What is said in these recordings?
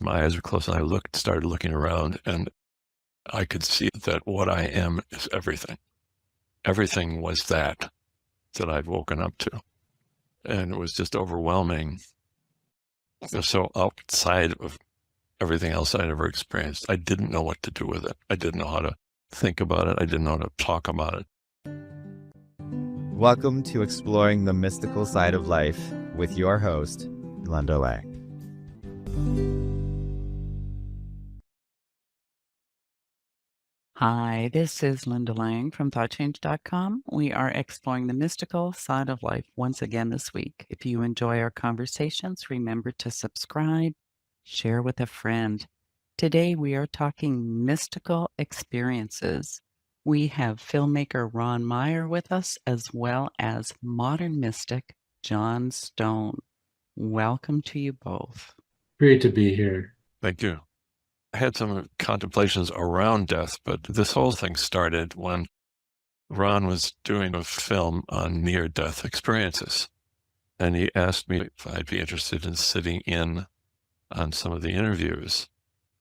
My eyes were closed and I started looking around, and I could see that what I am is everything. Everything was that I'd woken up to. And it was just overwhelming. It was so outside of everything else I'd ever experienced. I didn't know what to do with it. I didn't know how to think about it. I didn't know how to talk about it. Welcome to Exploring the Mystical Side of Life with your host, Linda Lang. Hi, this is Linda Lang from ThoughtChange.com. We are exploring the mystical side of life once again this week. If you enjoy our conversations, remember to subscribe, share with a friend. Today we are talking mystical experiences. We have filmmaker Ron Meyer with us, as well as modern mystic John Stone. Welcome to you both. Great to be here. Thank you. I had some contemplations around death, but this whole thing started when Ron was doing a film on near-death experiences. And he asked me if I'd be interested in sitting in on some of the interviews.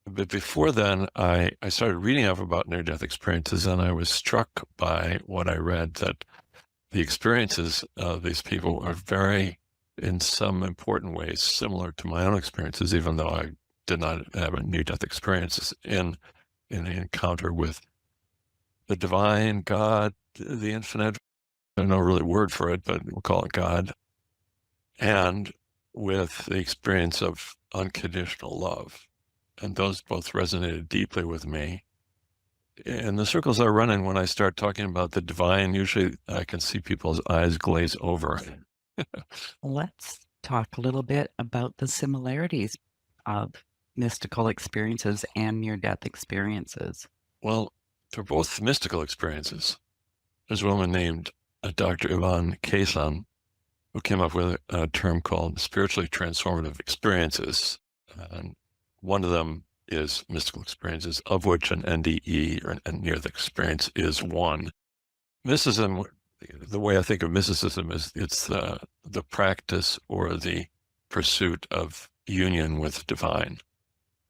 But before then, I started reading up about near-death experiences, and I was struck by what I read, that the experiences of these people are very, in some important ways, similar to my own experiences, even though I did not have a near-death experiences in an encounter with the divine, God, the infinite. I don't know really word for it, but we'll call it God. And with the experience of unconditional love. And those both resonated deeply with me. In the circles I run in, when I start talking about the divine, usually I can see people's eyes glaze over. Let's talk a little bit about the similarities of mystical experiences and near-death experiences. Well, they're both mystical experiences. There's a woman named Dr. Yvonne Kaysan who came up with a term called spiritually transformative experiences. And one of them is mystical experiences, of which an NDE, or a near-death experience, is one. Mysticism, the way I think of mysticism is it's the practice or the pursuit of union with divine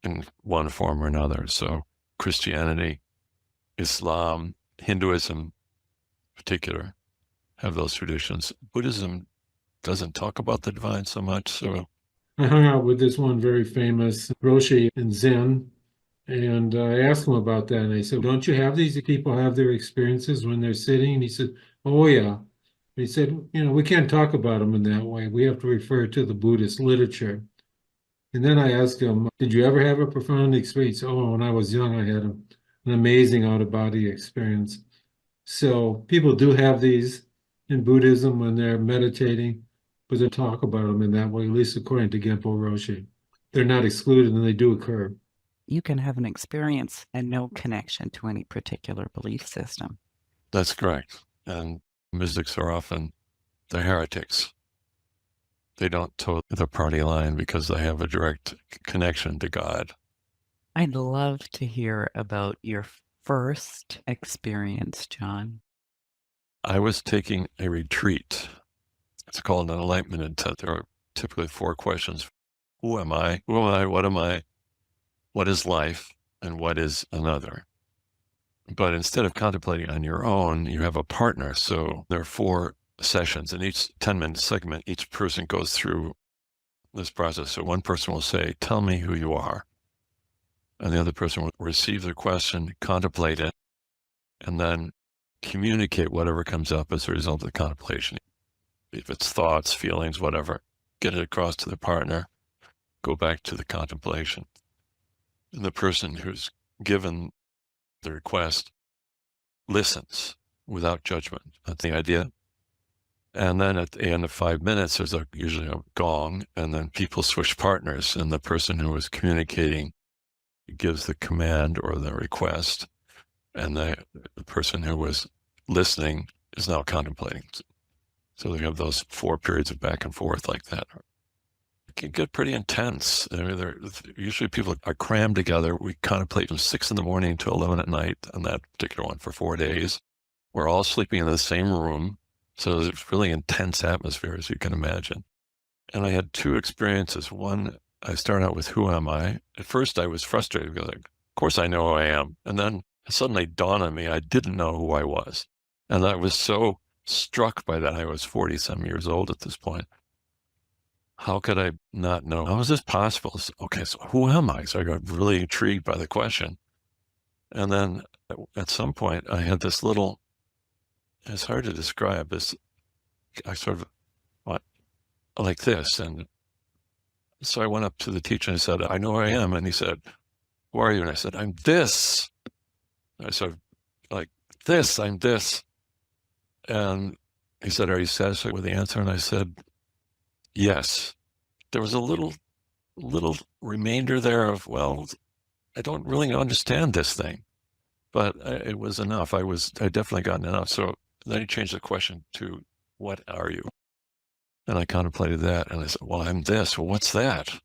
in one form or another. So Christianity, Islam, Hinduism in particular have those traditions. Buddhism doesn't talk about the divine so much. So I hung out with this one very famous Roshi in Zen, and I asked him about that, and I said, don't you have these people have their experiences when they're sitting? And he said, oh yeah. He said, we can't talk about them in that way. We have to refer to the Buddhist literature. And then I asked him, did you ever have a profound experience? Oh, when I was young, I had an amazing out-of-body experience. So people do have these in Buddhism when they're meditating, but they talk about them in that way, at least according to Genpo Roshi. They're not excluded and they do occur. You can have an experience and no connection to any particular belief system. that's correct. And mystics are often the heretics. They don't toe the party line because they have a direct connection to God. I'd love to hear about your first experience, John. I was taking a retreat. It's called an Enlightenment Intensive. There are typically 4 questions. Who am I? Who am I? What am I? What is life? And what is another? But instead of contemplating on your own, you have a partner. So there are 4 sessions. In each 10-minute segment, each person goes through this process. So one person will say, tell me who you are. And the other person will receive the question, contemplate it, and then communicate whatever comes up as a result of the contemplation. If it's thoughts, feelings, whatever, get it across to the partner, go back to the contemplation. And the person who's given the request listens without judgment. That's the idea. And then at the end of 5 minutes, there's usually a gong, and then people switch partners, and the person who was communicating gives the command or the request, and the person who was listening is now contemplating. So we have those 4 periods of back and forth like that. It can get pretty intense. Usually people are crammed together. We contemplate from 6 in the morning to 11 at night on that particular one for 4 days. We're all sleeping in the same room. So it's really intense atmosphere, as you can imagine. And I had 2 experiences. One, I started out with, who am I? At first I was frustrated because, of course I know who I am. And then it suddenly dawned on me, I didn't know who I was. And I was so struck by that. I was 40-some years old at this point. How could I not know? How is this possible? Okay, so who am I? So I got really intrigued by the question. And then at some point I had this little, it's hard to describe this, I sort of went like this. And so I went up to the teacher and I said, I know who I am. And he said, who are you? And I said, I'm this. I sort of like this, I'm this. And he said, are you satisfied with the answer? And I said, yes. There was a little remainder there of, well, I don't really understand this thing, but it was enough. I definitely gotten enough. So then he changed the question to, what are you? And I contemplated that and I said, well, I'm this. Well, what's that?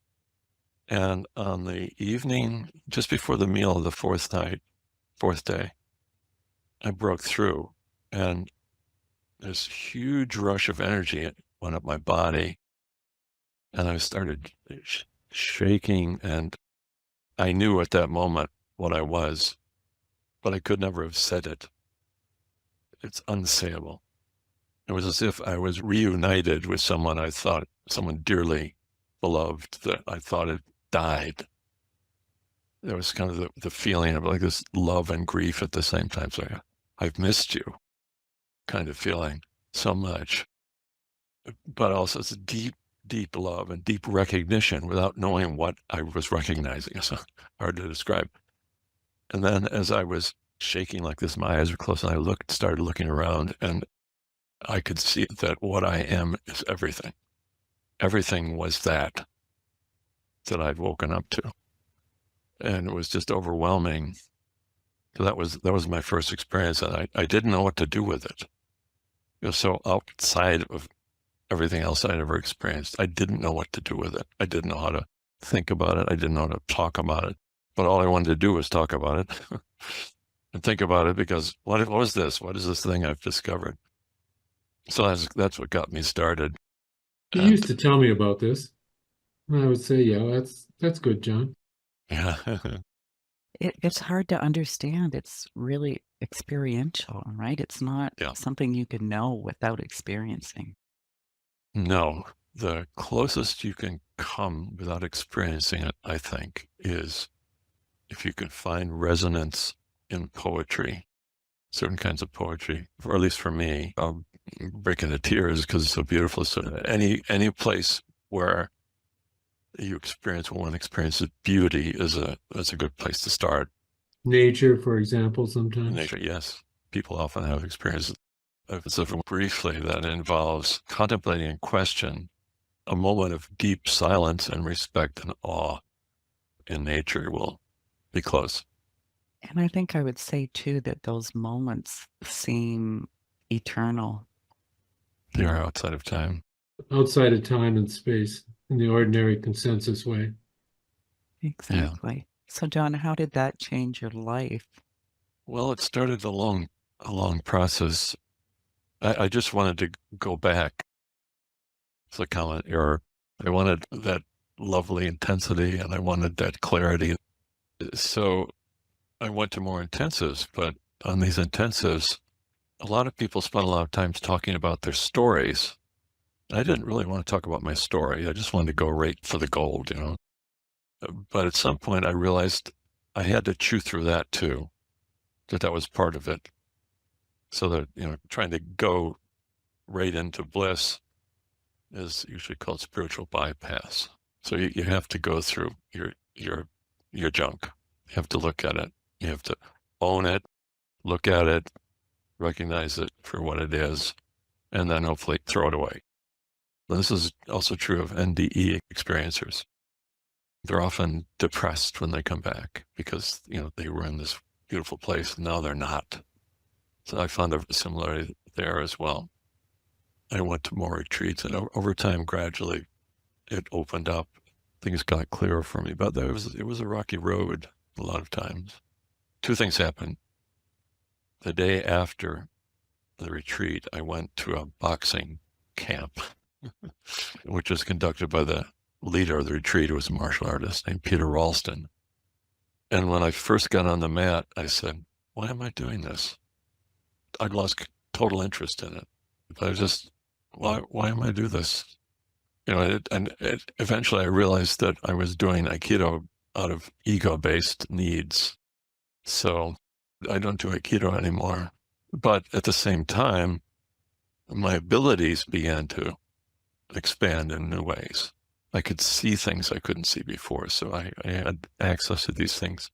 And on the evening, just before the meal of the fourth day, I broke through, and this huge rush of energy went up my body, and I started shaking, and I knew at that moment what I was, but I could never have said it. It's unsayable. It was as if I was reunited with someone I thought, someone dearly beloved that I thought had died. There was kind of the feeling of like this love and grief at the same time. So I've missed you kind of feeling so much, but also it's deep, deep love and deep recognition without knowing what I was recognizing. It's hard to describe. And then as I was shaking like this, my eyes were closed, and I started looking around, and I could see that what I am is everything. Everything was that I'd woken up to. And it was just overwhelming. So that was my first experience, and I didn't know what to do with it. It was so outside of everything else I'd ever experienced. I didn't know what to do with it. I didn't know how to think about it. I didn't know how to talk about it. But all I wanted to do was talk about it and think about it, because what was this? What is this thing I've discovered? So that's what got me started. You used to tell me about this. And I would say, yeah, that's good, John. Yeah. It's hard to understand. It's really experiential, right? It's not Yeah. something you can know without experiencing. No, the closest you can come without experiencing it, I think, is if you can find resonance in poetry, certain kinds of poetry, or at least for me, I'll break into tears because it's so beautiful. So any place where you experience, one experiences beauty is a good place to start. Nature, for example, sometimes. Nature, yes. People often have experiences. So briefly, that involves contemplating and question a moment of deep silence and respect and awe in nature will be close. And I think I would say too that those moments seem eternal. They are outside of time. Outside of time and space in the ordinary consensus way. Exactly. So, John, how did that change your life? Well, it started a long process. I just wanted to go back. It's a common error. I wanted that lovely intensity, and I wanted that clarity. So I went to more intensives, but on these intensives, a lot of people spent a lot of time talking about their stories. I didn't really want to talk about my story. I just wanted to go right for the gold, But at some point I realized I had to chew through that too, that was part of it. So that, trying to go right into bliss is usually called spiritual bypass. So you have to go through your junk. You have to look at it. You have to own it, look at it, recognize it for what it is, and then hopefully throw it away. This is also true of NDE experiencers. They're often depressed when they come back because, they were in this beautiful place and now they're not. So I found a similarity there as well. I went to more retreats, and over time, gradually, it opened up. Things got clearer for me, but it was a rocky road a lot of times. Two things happened. The day after the retreat, I went to a boxing camp, which was conducted by the leader of the retreat was a martial artist named Peter Ralston. And when I first got on the mat, I said, why am I doing this? I'd lost total interest in it. I was just, why am I doing this? Eventually I realized that I was doing Aikido out of ego-based needs. So I don't do Aikido anymore. But at the same time, my abilities began to expand in new ways. I could see things I couldn't see before. So I had access to these things,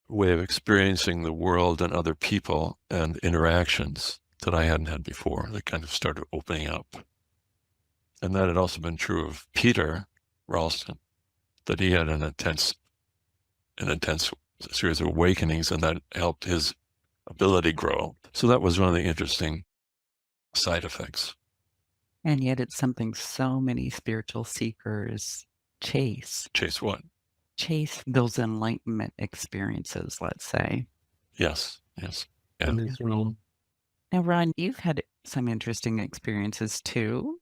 a way of experiencing the world and other people and interactions that I hadn't had before. That kind of started opening up. And that had also been true of Peter Ralston, that he had an intense series of awakenings, and that helped his ability grow. So that was one of the interesting side effects. And yet it's something so many spiritual seekers chase. Chase what? Chase those enlightenment experiences, let's say. Yes. Yeah. In this realm. Now, Ron, you've had some interesting experiences too.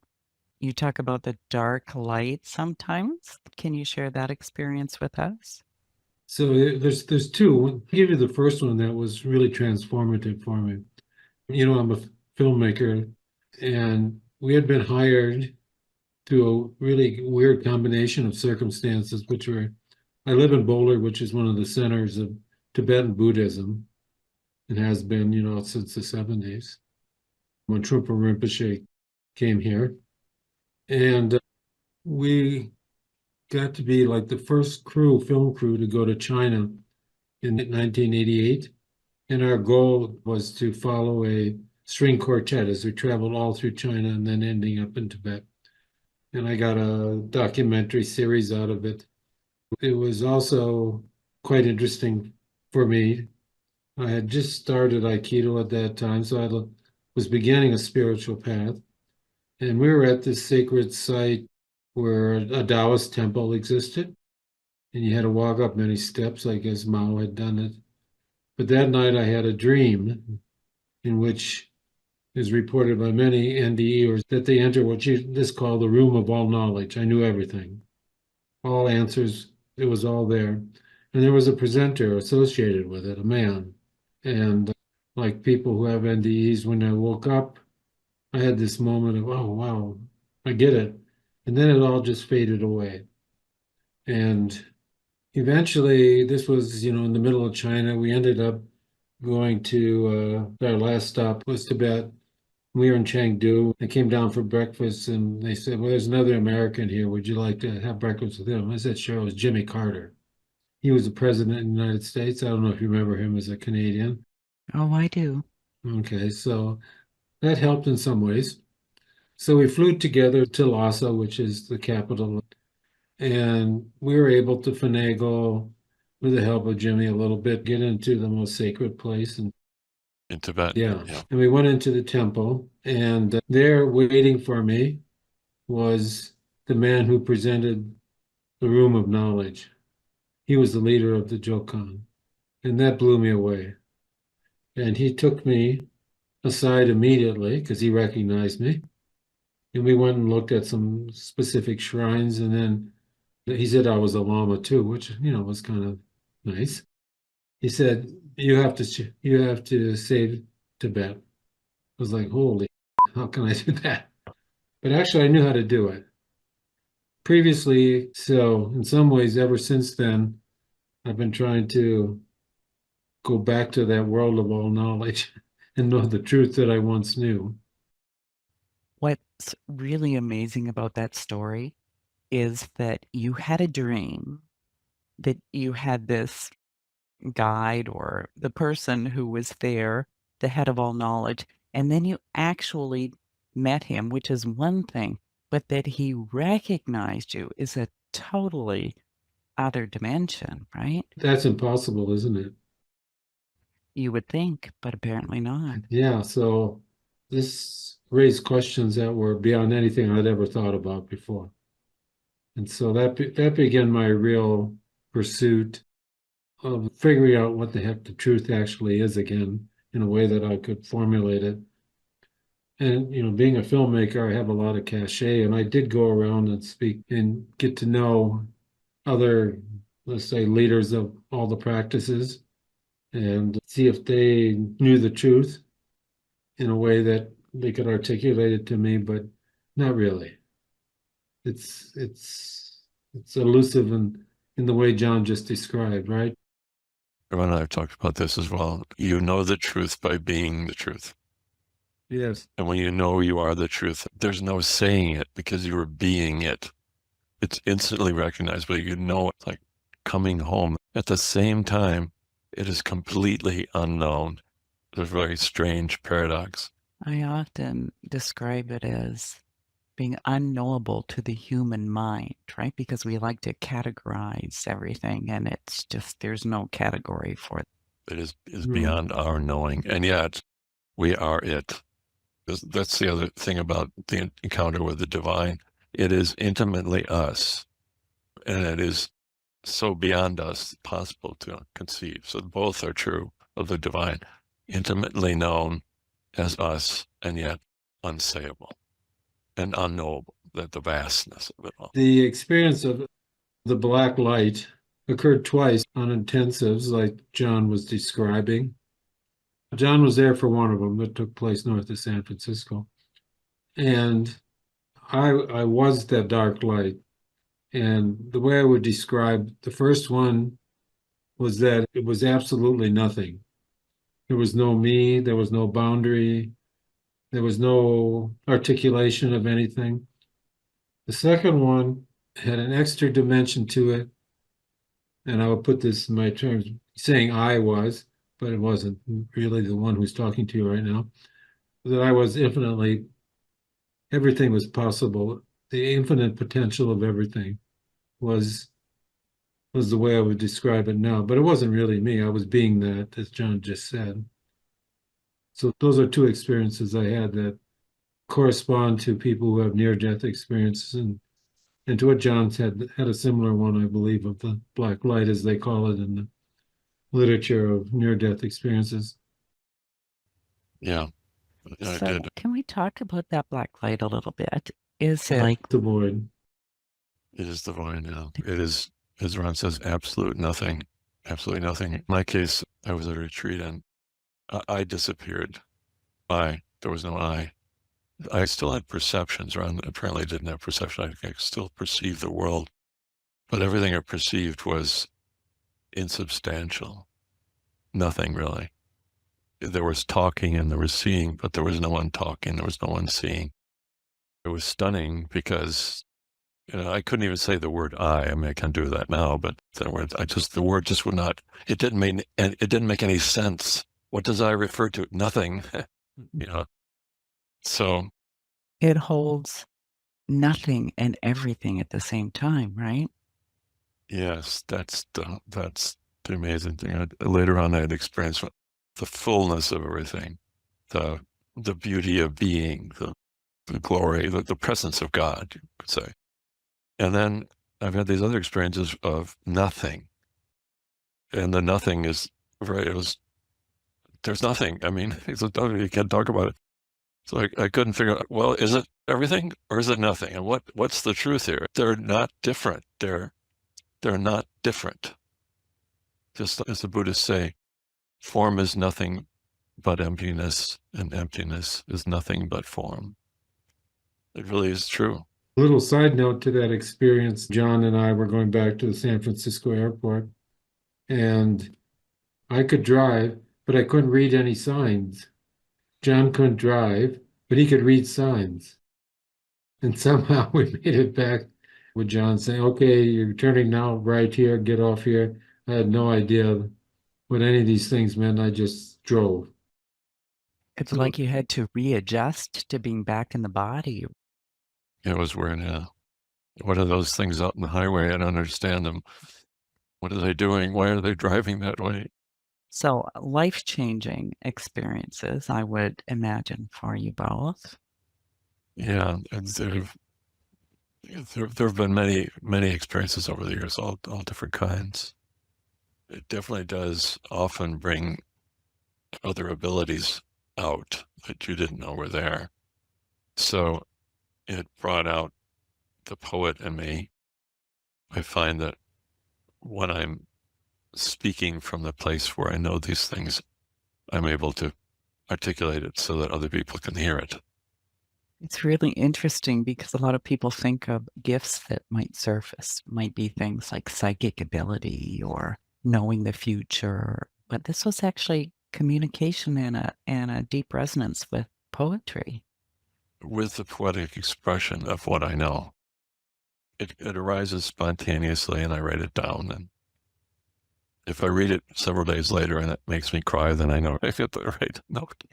You talk about the dark light sometimes. Can you share that experience with us? So there's two. I'll give you the first one that was really transformative for me. I'm a filmmaker, and we had been hired through a really weird combination of circumstances, I live in Boulder, which is one of the centers of Tibetan Buddhism, and has been, since the 70s, when Trungpa Rinpoche came here. And we got to be like the first film crew to go to China in 1988. And our goal was to follow a string quartet as we traveled all through China and then ending up in Tibet. And I got a documentary series out of it. It was also quite interesting for me. I had just started Aikido at that time, so I was beginning a spiritual path. And we were at this sacred site where a Taoist temple existed. And you had to walk up many steps, I guess Mao had done it. But that night I had a dream in which is reported by many NDEers that they enter what this called the room of all knowledge. I knew everything, all answers, it was all there. And there was a presenter associated with it, a man. And like people who have NDEs, when I woke up, I had this moment of, oh, wow, I get it. And then it all just faded away. And eventually, this was, in the middle of China. We ended up going to, our last stop was Tibet. We were in Chengdu. I came down for breakfast, and they said, well, there's another American here. Would you like to have breakfast with him? I said, sure. It was Jimmy Carter. He was the president of the United States. I don't know if you remember him as a Canadian. Oh, I do. Okay, so that helped in some ways. So we flew together to Lhasa, which is the capital, and we were able to finagle, with the help of Jimmy a little bit, get into the most sacred place. And in Tibet. Yeah. And we went into the temple, and there waiting for me was the man who presented the room of knowledge. He was the leader of the Jokan, and that blew me away. And he took me aside immediately because he recognized me. And we went and looked at some specific shrines, and then he said I was a Lama too, which, was kind of nice. He said, you have to save Tibet. I was like, holy, how can I do that? But actually, I knew how to do it previously. So in some ways, ever since then, I've been trying to go back to that world of all knowledge and know the truth that I once knew. What's really amazing about that story is that you had a dream, that you had this guide or the person who was there, the head of all knowledge, and then you actually met him, which is one thing, but that he recognized you is a totally other dimension, right? That's impossible, isn't it? You would think, but apparently not. Yeah, so this raised questions that were beyond anything I'd ever thought about before. And so that began my real pursuit of figuring out what the heck the truth actually is again, in a way that I could formulate it. And, being a filmmaker, I have a lot of cachet, and I did go around and speak and get to know other, let's say, leaders of all the practices and see if they knew the truth in a way that they could articulate it to me, but not really. It's elusive in the way John just described, right? Ron and I have talked about this as well. You know the truth by being the truth. Yes. And when you know you are the truth, there's no saying it because you are being it. It's instantly recognizable. You know it's like coming home. At the same time, it is completely unknown. There's a very strange paradox. I often describe it as being unknowable to the human mind, right? Because we like to categorize everything, and it's just there's no category for it. It is beyond our knowing, and yet we are it. That's the other thing about the encounter with the divine. It is intimately us, and it is so beyond us possible to conceive. So both are true of the divine, intimately known as us, and yet unsayable and unknowable, that the vastness of it all. The experience of the black light occurred twice on intensives, like John was describing. John was there for one of them that took place north of San Francisco. And I was that dark light. And the way I would describe the first one was that it was absolutely nothing. There was no me, there was no boundary, there was no articulation of anything. The second one had an extra dimension to it. And I will put this in my terms, saying I was, but it wasn't really the one who's talking to you right now, that I was infinitely, everything was possible. The infinite potential of everything was the way I would describe it now, but it wasn't really me. I was being that, as John just said. So those are two experiences I had that correspond to people who have near-death experiences, and to what John said, had a similar one, I believe, of the black light, as they call it in the literature of near-death experiences. Yeah, I So did. can we talk about that black light a little bit? Is it Yeah, like the void. It is the void, yeah. It is, as Ron says, absolute nothing. Absolutely nothing. In my case, I was at a retreat and I disappeared. There was no I. I still had perceptions. Ron apparently didn't have perception. I could still perceive the world, but everything I perceived was insubstantial. Nothing really. There was talking and there was seeing, but there was no one talking. There was no one seeing. It was stunning because I couldn't even say the word I. I mean, I can do that now, but the word just would not. It didn't make any sense. What does I refer to? Nothing. So it holds nothing and everything at the same time, right? yes, that's the amazing thing. Later on, I had experienced the fullness of everything, the beauty of being, the glory, the presence of God, you could say. And then I've had these other experiences of nothing. And the nothing is there's nothing. I mean, you can't talk about it. So I couldn't figure out, well, is it everything or is it nothing? And what's the truth here? They're not different. They're not different. Just as the Buddhists say, form is nothing but emptiness, and emptiness is nothing but form. It really is true. A little side note to that experience, John and I were going back to the San Francisco airport, and I could drive, but I couldn't read any signs. John couldn't drive, but he could read signs. And somehow we made it back with John saying, okay, you're turning now right here, get off here. I had no idea what any of these things meant. I just drove. It's like you had to readjust to being back in the body. It was weird, yeah. What are those things out in the highway? I don't understand them. What are they doing? Why are they driving that way? So life-changing experiences, I would imagine, for you both. Yeah, and there have been many experiences over the years, all different kinds. It definitely does often bring other abilities out that you didn't know were there. So it brought out the poet in me. I find that when I'm speaking from the place where I know these things, I'm able to articulate it so that other people can hear it. It's really interesting because a lot of people think of gifts that might surface, might be things like psychic ability or knowing the future, but this was actually communication and a deep resonance with poetry. With the poetic expression of what I know. It arises spontaneously and I write it down. And if I read it several days later and it makes me cry, then I know I hit the right note.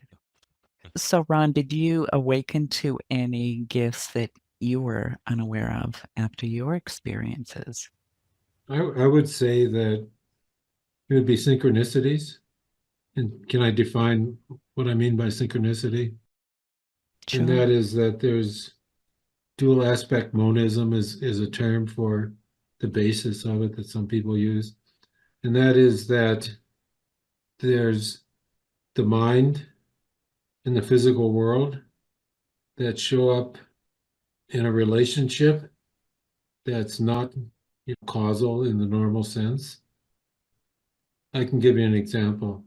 So, Ron, did you awaken to any gifts that you were unaware of after your experiences? I would say that it would be synchronicities. And can I define what I mean by synchronicity? And Sure. that is that there's dual aspect monism is a term for the basis of it that some people use. And that is that there's the mind and the physical world that show up in a relationship that's not causal in the normal sense. I can give you an example.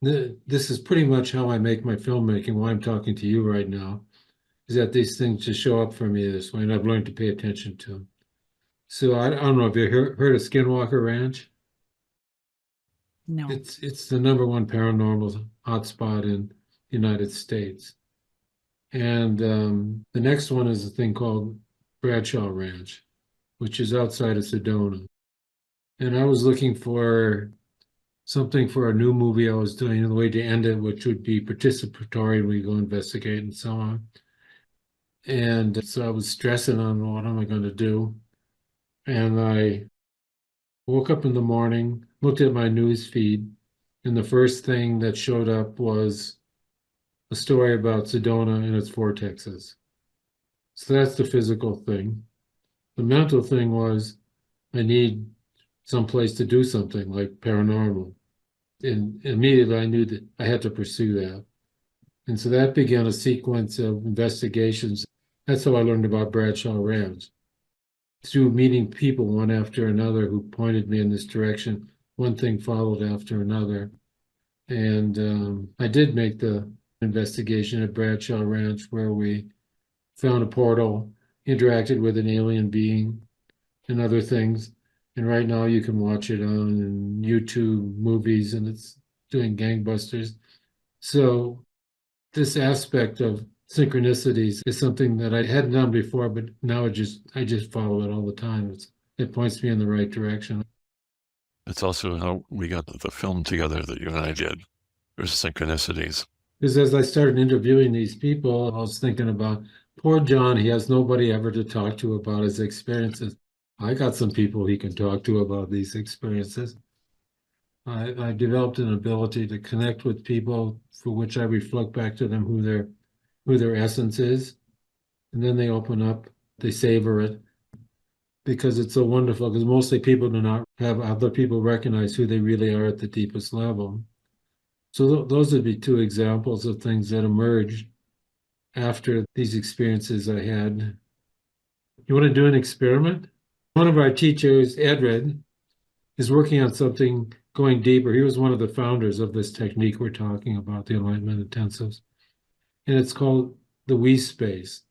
This is pretty much how I make my filmmaking, why I'm talking to you right now, is that these things just show up for me this way, and I've learned to pay attention to them. So I don't know if you heard of Skinwalker Ranch. No. It's the number one paranormal hotspot in the United States. And the next one is a thing called Bradshaw Ranch, which is outside of Sedona. And I was looking for something for a new movie I was doing, the way to end it, which would be participatory, we go investigate and so on. And so I was stressing on what am I going to do. And I woke up in the morning, looked at my news feed, and the first thing that showed up was a story about Sedona and its vortexes. So that's the physical thing. The mental thing was I need some place to do something like paranormal. And immediately I knew that I had to pursue that. And so that began a sequence of investigations. That's how I learned about Bradshaw Ranch. Through meeting people one after another who pointed me in this direction, one thing followed after another. And I did make the investigation at Bradshaw Ranch where we found a portal, interacted with an alien being, and other things. And right now you can watch it on YouTube movies, and it's doing gangbusters. So this aspect of synchronicities is something that I hadn't done before, but now I just follow it all the time. It points me in the right direction. It's also how we got the film together that you and I did. There's synchronicities. Because as I started interviewing these people, I was thinking about poor John. He has nobody ever to talk to about his experiences. I got some people he can talk to about these experiences. I developed an ability to connect with people for which I reflect back to them who their essence is. And then they open up, they savor it because it's so wonderful, because mostly people do not have other people recognize who they really are at the deepest level. So those would be two examples of things that emerged after these experiences I had. You want to do an experiment? One of our teachers, Edred, is working on something going deeper. He was one of the founders of this technique we're talking about, the Enlightenment Intensives. And it's called the we space.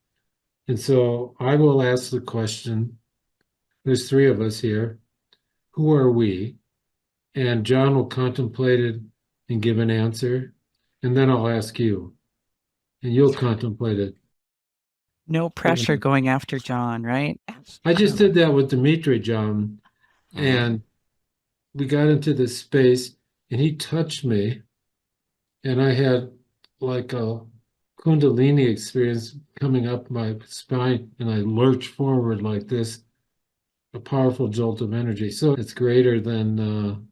And so I will ask the question, there's three of us here, who are we? And John will contemplate it and give an answer. And then I'll ask you, and you'll contemplate it. No pressure going after John, right? I just did that with Dimitri, John, and we got into this space and he touched me and I had like a Kundalini experience coming up my spine and I lurched forward like this, a powerful jolt of energy. So it's greater than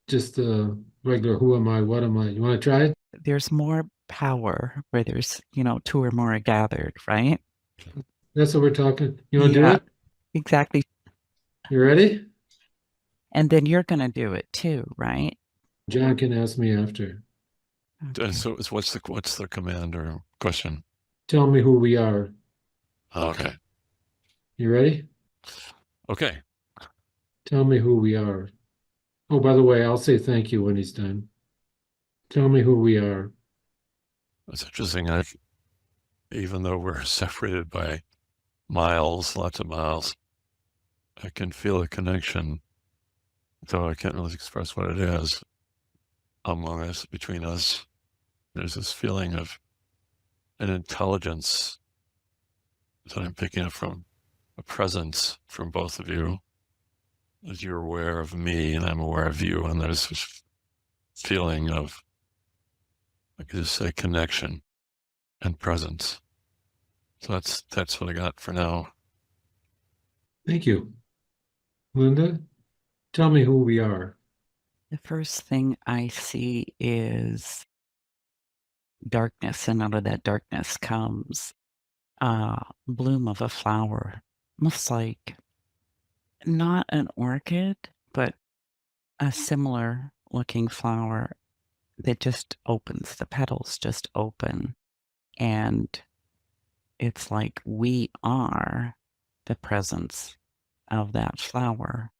just the regular who am I, what am I? You want to try it? There's more power where there's, two or more are gathered, right? That's what we're talking. You want to do it? Exactly. You ready? And then you're going to do it too, right? John can ask me after. Okay. So what's the command or question? tell me who we are. Okay. You ready? Okay. Tell me who we are. Oh, by the way, I'll say thank you when he's done. Tell me who we are. It's interesting. Even though we're separated by miles, lots of miles, I can feel a connection, though I can't really express what it is among us, between us. There's this feeling of an intelligence that I'm picking up from a presence from both of you, as you're aware of me and I'm aware of you, and there's this feeling of, I could just say, connection and presence. So that's what I got for now. Thank you. Linda, tell me who we are. The first thing I see is darkness, and out of that darkness comes a bloom of a flower, almost like not an orchid, but a similar looking flower that just opens. The petals just open, and it's like we are the presence of that flower.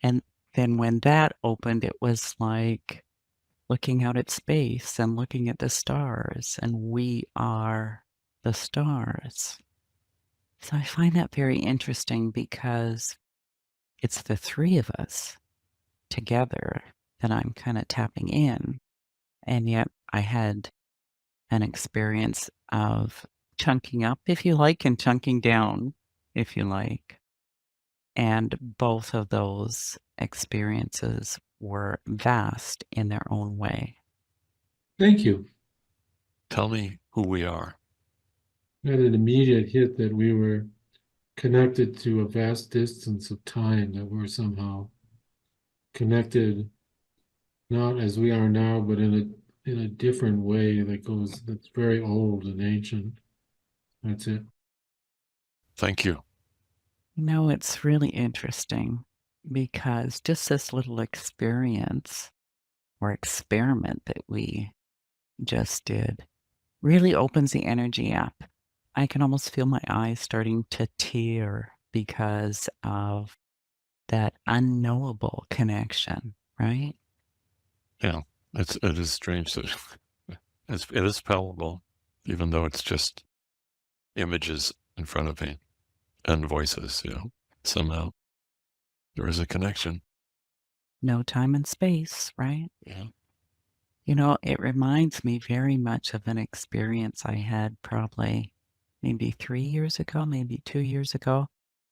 And then when that opened, it was like looking out at space and looking at the stars, and we are the stars. So I find that very interesting because it's the three of us together that I'm kind of tapping in. And yet I had an experience of chunking up, if you like, and chunking down, if you like. And both of those experiences were vast in their own way. Thank you. Tell me who we are. I had an immediate hit that we were connected to a vast distance of time, that we're somehow connected, not as we are now, but in a different way that's very old and ancient. That's it. Thank you. You know, it's really interesting because just this little experience or experiment that we just did really opens the energy up. I can almost feel my eyes starting to tear because of that unknowable connection, right? Yeah, it is strange that it is palpable, even though it's just images in front of me and voices, somehow there is a connection. No time and space, right? Yeah. You know, it reminds me very much of an experience I had probably maybe 3 years ago, maybe 2 years ago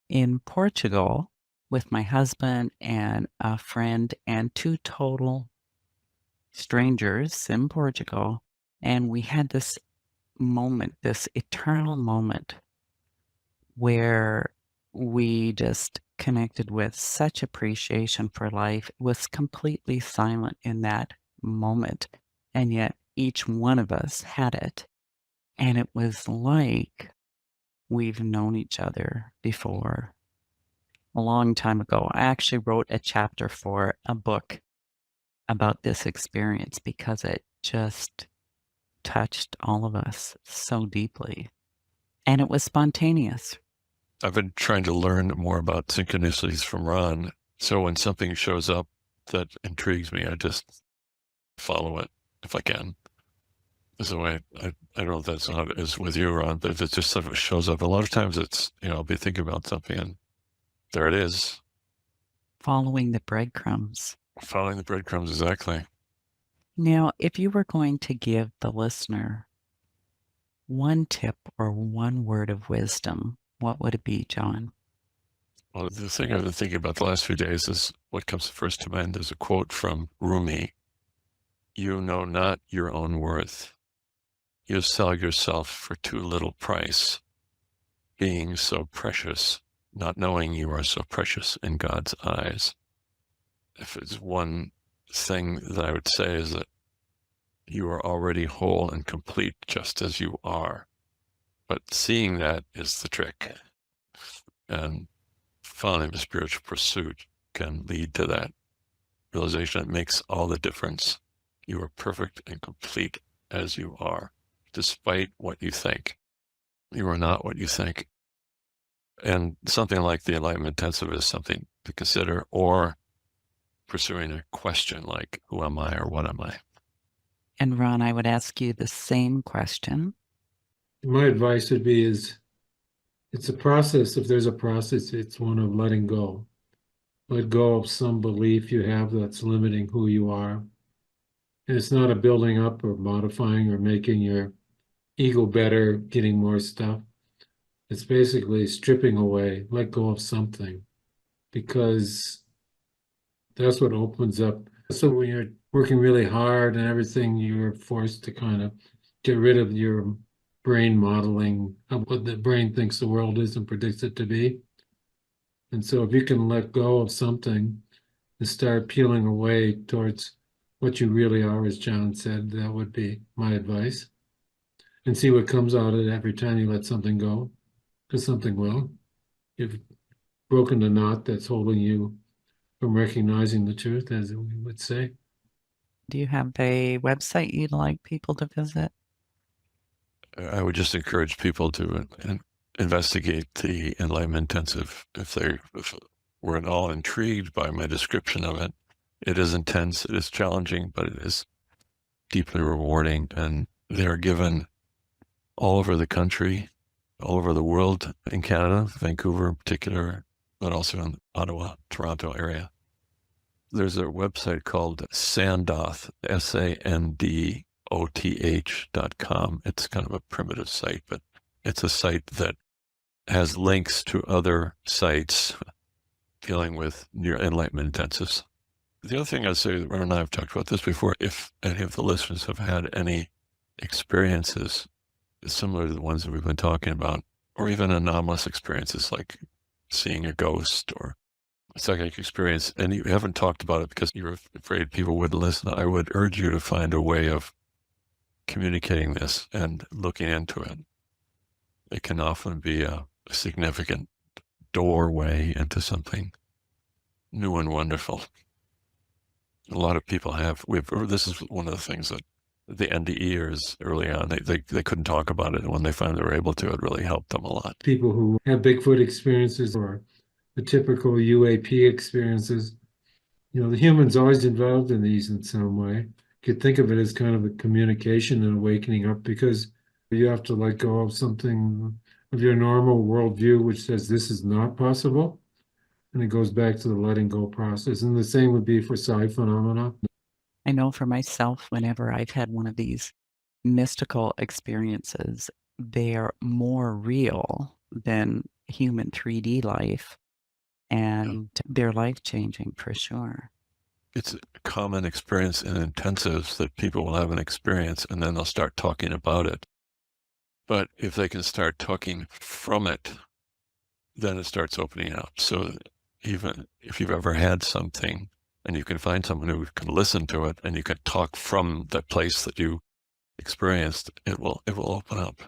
in Portugal with my husband and a friend and 2 total strangers in Portugal. And we had this moment, this eternal moment where we just connected with such appreciation for life. It was completely silent in that moment, and yet each one of us had it. And it was like we've known each other before a long time ago. I actually wrote a chapter for a book about this experience because it just touched all of us so deeply. And it was spontaneous. I've been trying to learn more about synchronicities from Ron. So when something shows up that intrigues me, I just follow it if I can. So I don't know if that's how it is with you, Ron, but if it just sort of shows up, a lot of times it's, I'll be thinking about something and there it is. Following the breadcrumbs. Following the breadcrumbs, exactly. Now, if you were going to give the listener one tip or one word of wisdom, what would it be, John? Well, the thing I've been thinking about the last few days is what comes first to mind is a quote from Rumi. You know not your own worth. You sell yourself for too little price, being so precious, not knowing you are so precious in God's eyes. If it's one thing that I would say is that you are already whole and complete just as you are. But seeing that is the trick. And following a spiritual pursuit can lead to that realization. It makes all the difference. You are perfect and complete as you are, despite what you think. You are not what you think. And something like the Enlightenment Intensive is something to consider, or pursuing a question like, who am I or what am I? And Ron, I would ask you the same question. My advice would be it's a process. If there's a process, it's one of letting go. Let go of some belief you have that's limiting who you are. And it's not a building up or modifying or making your ego better, getting more stuff. It's basically stripping away, let go of something, because that's what opens up. So when you're working really hard and everything, you're forced to kind of get rid of your brain modeling of what the brain thinks the world is and predicts it to be. And so if you can let go of something and start peeling away towards what you really are, as John said, that would be my advice. And see what comes out of it every time you let something go, because something will. You've broken the knot that's holding you from recognizing the truth, as we would say. Do you have a website you'd like people to visit? I would just encourage people to investigate the Enlightenment Intensive if we're at all intrigued by my description of it. It is intense, it is challenging, but it is deeply rewarding. And they are given all over the country, all over the world, in Canada, Vancouver in particular, but also in Ottawa, Toronto area. There's a website called Sandoth, SANDOTH.com. It's kind of a primitive site, but it's a site that has links to other sites dealing with near Enlightenment Intensives. The other thing I'd say, Ron and I have talked about this before, if any of the listeners have had any experiences similar to the ones that we've been talking about, or even anomalous experiences like seeing a ghost or a psychic experience, and you haven't talked about it because you're afraid people wouldn't listen, I would urge you to find a way of communicating this and looking into it. It can often be a significant doorway into something new and wonderful. A lot of people have. This is one of the things that the NDEers early on, they couldn't talk about it, and when they finally were able to, it really helped them a lot. People who have Bigfoot experiences or the typical UAP experiences, the human's always involved in these in some way. You could think of it as kind of a communication and awakening up, because you have to let go of something of your normal worldview, which says this is not possible. And it goes back to the letting go process. And the same would be for psi phenomena. I know for myself, whenever I've had one of these mystical experiences, they're more real than human 3D life, and they're life-changing for sure. It's a common experience in intensives that people will have an experience and then they'll start talking about it. But if they can start talking from it, then it starts opening up. So even if you've ever had something and you can find someone who can listen to it and you can talk from the place that you experienced, it will open up.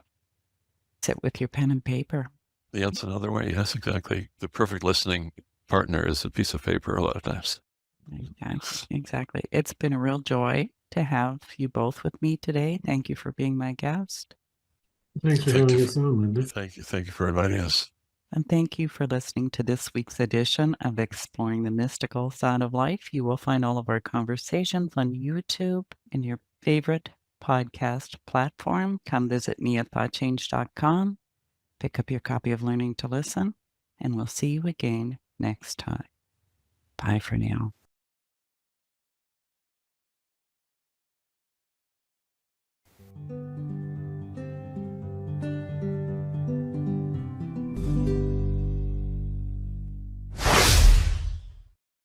Sit with your pen and paper. Yeah, that's another way. Yes, exactly. The perfect listening partner is a piece of paper a lot of times. Exactly. It's been a real joy to have you both with me today. Thank you for being my guest. Thanks for having us on, Linda. Thank you for inviting us. And thank you for listening to this week's edition of Exploring the Mystical Side of Life. You will find all of our conversations on YouTube and your favorite podcast platform. Come visit me at thoughtchange.com. Pick up your copy of Learning to Listen, and we'll see you again next time. Bye for now.